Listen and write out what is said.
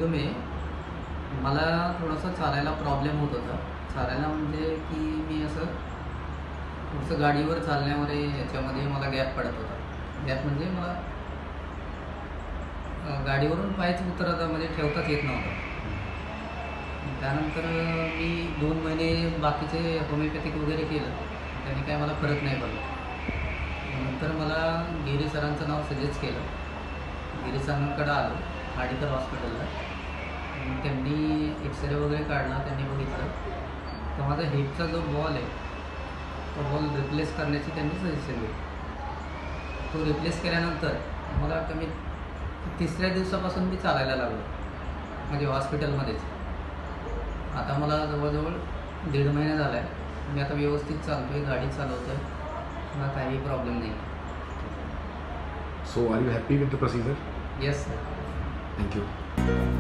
Problem आहे, मला थोडासा चालायला प्रॉब्लेम होत होता. चालायला म्हणजे की मी असं थोडंसं गाडीवर चालण्यामध्ये याच्यामध्ये मला गॅप पडत होता. गॅप म्हणजे मला गाडीवरून पायच म्हणजे ठेवताच येत नव्हतं. त्यानंतर मी 2 महिने बाकीचे होमिओपॅथिक वगैरे केलं, त्याने काय मला फरक नाही पडला. नंतर मला गिरी सरांचं नाव सजेस्ट केलं. गिरी सरांकडं आलो मेडिकल हॉस्पिटलला. त्यांनी एक्सरे वगैरे काढला, त्यांनी बघितलं तर माझा हिपचा जो बॉल आहे तो बॉल रिप्लेस करण्याची त्यांनी सजेशन दिली. तो रिप्लेस केल्यानंतर मला कमी 3ऱ्या दिवसापासून मी चालायला लागलो, म्हणजे हॉस्पिटलमध्येच. आता मला जवळजवळ 1.5 महिना झाला आहे. मी आता व्यवस्थित चालतो आहे, गाडी चालवतो आहे, मला काही प्रॉब्लेम नाही. So are you happy with the procedure? Yes sir. Thank you.